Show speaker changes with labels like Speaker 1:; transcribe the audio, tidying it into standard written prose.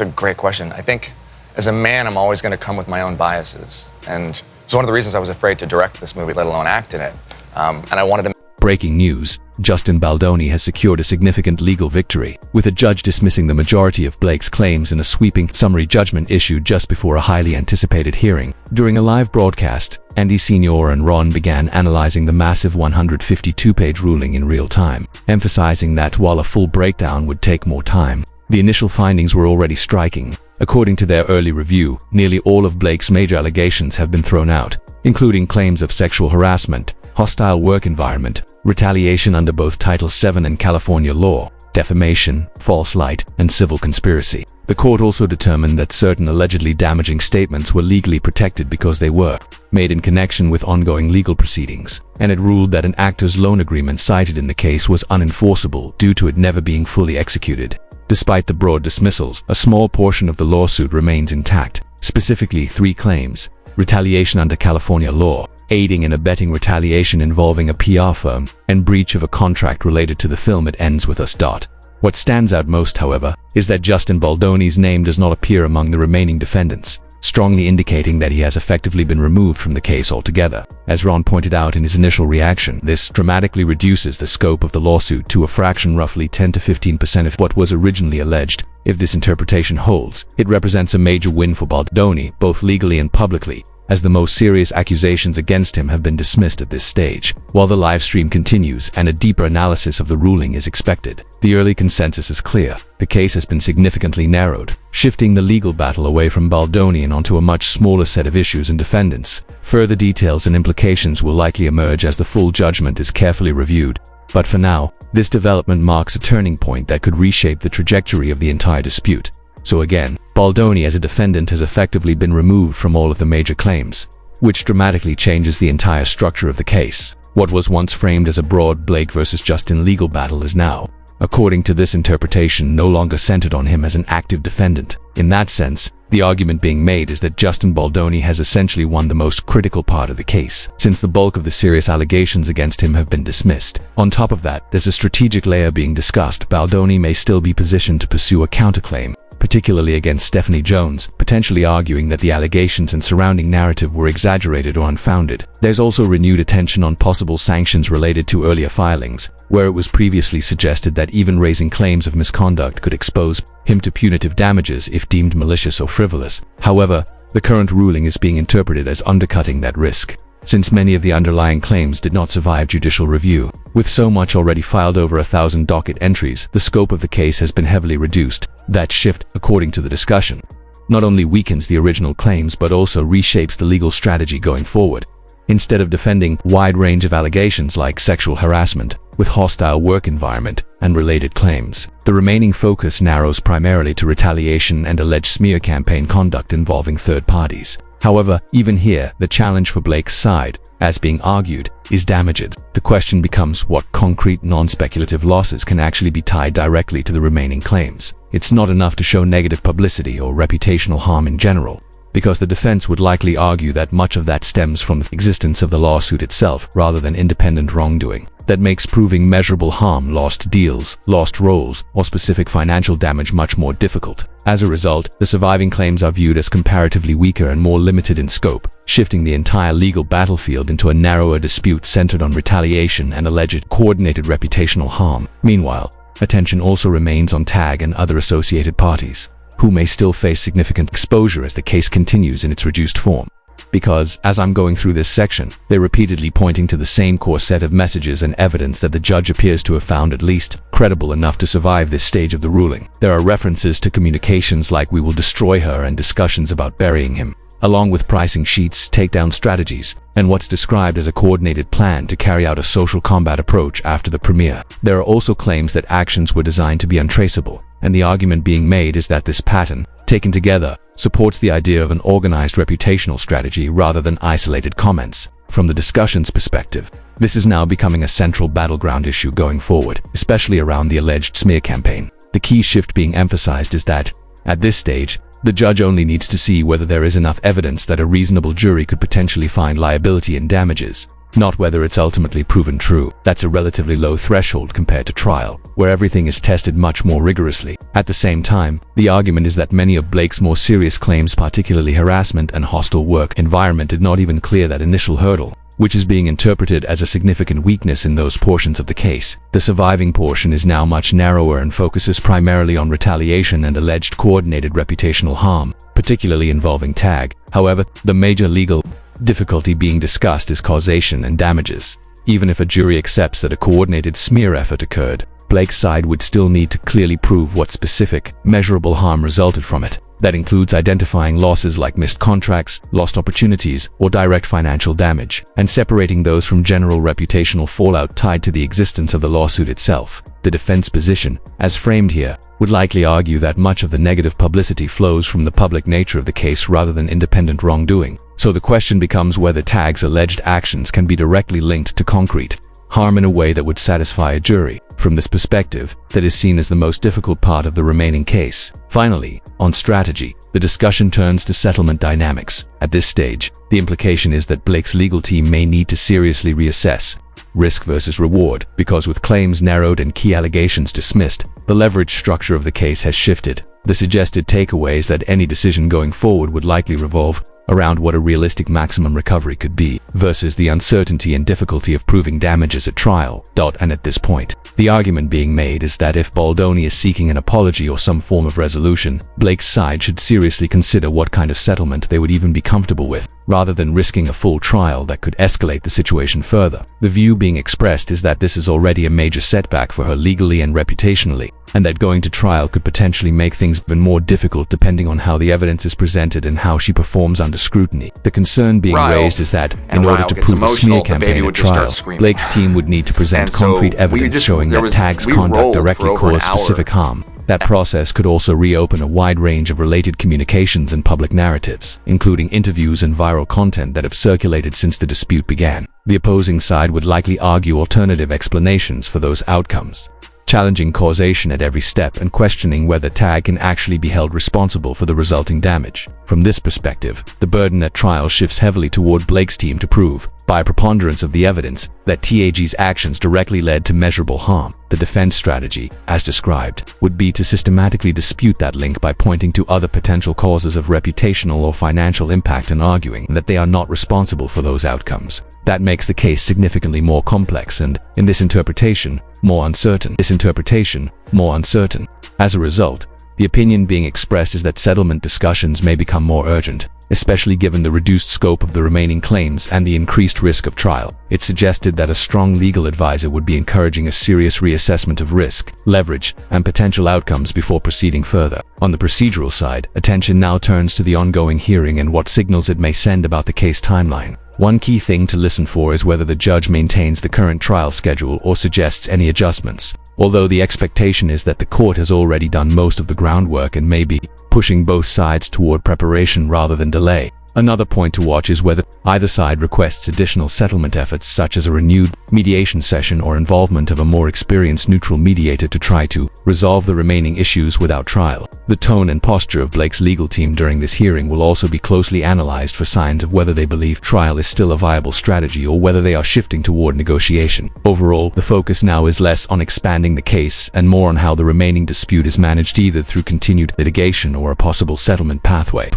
Speaker 1: It's a great question. I think as a man, I'm always going to come with my own biases. And it's one of the reasons I was afraid to direct this movie, let alone act in it. And I wanted to...
Speaker 2: Breaking news, Justin Baldoni has secured a significant legal victory, with a judge dismissing the majority of Blake's claims in a sweeping summary judgment issued just before a highly anticipated hearing. During a live broadcast, Andy Senior and Ron began analyzing the massive 152-page ruling in real time, emphasizing that while a full breakdown would take more time, the initial findings were already striking. According to their early review, nearly all of Blake's major allegations have been thrown out, including claims of sexual harassment, hostile work environment, retaliation under both Title VII and California law, defamation, false light, and civil conspiracy. The court also determined that certain allegedly damaging statements were legally protected because they were made in connection with ongoing legal proceedings, and it ruled that an actor's loan agreement cited in the case was unenforceable due to it never being fully executed. Despite the broad dismissals, a small portion of the lawsuit remains intact, specifically 3 claims: retaliation under California law, aiding and abetting retaliation involving a PR firm, and breach of a contract related to the film It Ends With Us. What stands out most, however, is that Justin Baldoni's name does not appear among the remaining defendants, strongly indicating that he has effectively been removed from the case altogether. As Ron pointed out in his initial reaction, this dramatically reduces the scope of the lawsuit to a fraction, roughly 10 to 15% of what was originally alleged. If this interpretation holds, it represents a major win for Baldoni, both legally and publicly, as the most serious accusations against him have been dismissed at this stage. While the live stream continues and a deeper analysis of the ruling is expected, the early consensus is clear. The case has been significantly narrowed, shifting the legal battle away from Baldoni and onto a much smaller set of issues and defendants. Further details and implications will likely emerge as the full judgment is carefully reviewed. But for now, this development marks a turning point that could reshape the trajectory of the entire dispute. So again, Baldoni as a defendant has effectively been removed from all of the major claims, which dramatically changes the entire structure of the case. What was once framed as a broad Blake versus Justin legal battle is now, according to this interpretation, no longer centered on him as an active defendant. In that sense, the argument being made is that Justin Baldoni has essentially won the most critical part of the case, since the bulk of the serious allegations against him have been dismissed. On top of that, there's a strategic layer being discussed. Baldoni may still be positioned to pursue a counterclaim, particularly against Stephanie Jones, potentially arguing that the allegations and surrounding narrative were exaggerated or unfounded. There's also renewed attention on possible sanctions related to earlier filings, where it was previously suggested that even raising claims of misconduct could expose him to punitive damages if deemed malicious or frivolous. However, the current ruling is being interpreted as undercutting that risk, since many of the underlying claims did not survive judicial review. With so much already filed, over 1,000 docket entries, the scope of the case has been heavily reduced. That shift, according to the discussion, not only weakens the original claims but also reshapes the legal strategy going forward. Instead of defending a wide range of allegations like sexual harassment, with hostile work environment, and related claims, the remaining focus narrows primarily to retaliation and alleged smear campaign conduct involving third parties. However, even here, the challenge for Blake's side, as being argued, is damages. The question becomes what concrete, non-speculative losses can actually be tied directly to the remaining claims. It's not enough to show negative publicity or reputational harm in general, because the defense would likely argue that much of that stems from the existence of the lawsuit itself rather than independent wrongdoing. That makes proving measurable harm, lost deals, lost roles, or specific financial damage much more difficult. As a result, the surviving claims are viewed as comparatively weaker and more limited in scope, shifting the entire legal battlefield into a narrower dispute centered on retaliation and alleged coordinated reputational harm. Meanwhile, attention also remains on TAG and other associated parties, who may still face significant exposure as the case continues in its reduced form. Because, as I'm going through this section, they're repeatedly pointing to the same core set of messages and evidence that the judge appears to have found at least credible enough to survive this stage of the ruling. There are references to communications like "we will destroy her" and discussions about burying him, along with pricing sheets, takedown strategies, and what's described as a coordinated plan to carry out a social combat approach after the premiere. There are also claims that actions were designed to be untraceable, and the argument being made is that this pattern, taken together, supports the idea of an organized reputational strategy rather than isolated comments. From the discussion's perspective, this is now becoming a central battleground issue going forward, especially around the alleged smear campaign. The key shift being emphasized is that, at this stage, the judge only needs to see whether there is enough evidence that a reasonable jury could potentially find liability and damages. not whether it's ultimately proven true. That's a relatively low threshold compared to trial, where everything is tested much more rigorously. At the same time, the argument is that many of Blake's more serious claims, particularly harassment and hostile work environment, did not even clear that initial hurdle, which is being interpreted as a significant weakness in those portions of the case. The surviving portion is now much narrower and focuses primarily on retaliation and alleged coordinated reputational harm, particularly involving TAG. However, the major legal difficulty being discussed is causation and damages. Even if a jury accepts that a coordinated smear effort occurred, Blake's side would still need to clearly prove what specific, measurable harm resulted from it. That includes identifying losses like missed contracts, lost opportunities, or direct financial damage, and separating those from general reputational fallout tied to the existence of the lawsuit itself. The defense position, as framed here, would likely argue that much of the negative publicity flows from the public nature of the case rather than independent wrongdoing. So the question becomes whether TAG's alleged actions can be directly linked to concrete harm in a way that would satisfy a jury. From this perspective, that is seen as the most difficult part of the remaining case. Finally, on strategy, the discussion turns to settlement dynamics. At this stage, the implication is that Blake's legal team may need to seriously reassess risk versus reward, because with claims narrowed and key allegations dismissed, the leverage structure of the case has shifted. The suggested takeaway is that any decision going forward would likely revolve around what a realistic maximum recovery could be, versus the uncertainty and difficulty of proving damages at trial. And at this point, the argument being made is that if Baldoni is seeking an apology or some form of resolution, Blake's side should seriously consider what kind of settlement they would even be comfortable with, rather than risking a full trial that could escalate the situation further. The view being expressed is that this is already a major setback for her legally and reputationally, and that going to trial could potentially make things even more difficult depending on how the evidence is presented and how she performs under scrutiny. The concern being raised is that, in order to prove a smear campaign at trial, Blake's team would need to present concrete evidence showing that TAG's conduct directly caused specific harm. That process could also reopen a wide range of related communications and public narratives, including interviews and viral content that have circulated since the dispute began. The opposing side would likely argue alternative explanations for those outcomes, challenging causation at every step and questioning whether TAG can actually be held responsible for the resulting damage. From this perspective, the burden at trial shifts heavily toward Blake's team to prove, by a preponderance of the evidence, that TAG's actions directly led to measurable harm. The defense strategy, as described, would be to systematically dispute that link by pointing to other potential causes of reputational or financial impact and arguing that they are not responsible for those outcomes. That makes the case significantly more complex and, in this interpretation, more uncertain. As a result, the opinion being expressed is that settlement discussions may become more urgent, especially given the reduced scope of the remaining claims and the increased risk of trial. It suggested that a strong legal advisor would be encouraging a serious reassessment of risk, leverage, and potential outcomes before proceeding further. On the procedural side, attention now turns to the ongoing hearing and what signals it may send about the case timeline. One key thing to listen for is whether the judge maintains the current trial schedule or suggests any adjustments, although the expectation is that the court has already done most of the groundwork and may be pushing both sides toward preparation rather than delay. Another point to watch is whether either side requests additional settlement efforts such as a renewed mediation session or involvement of a more experienced neutral mediator to try to resolve the remaining issues without trial. The tone and posture of Blake's legal team during this hearing will also be closely analyzed for signs of whether they believe trial is still a viable strategy or whether they are shifting toward negotiation. Overall, the focus now is less on expanding the case and more on how the remaining dispute is managed, either through continued litigation or a possible settlement pathway.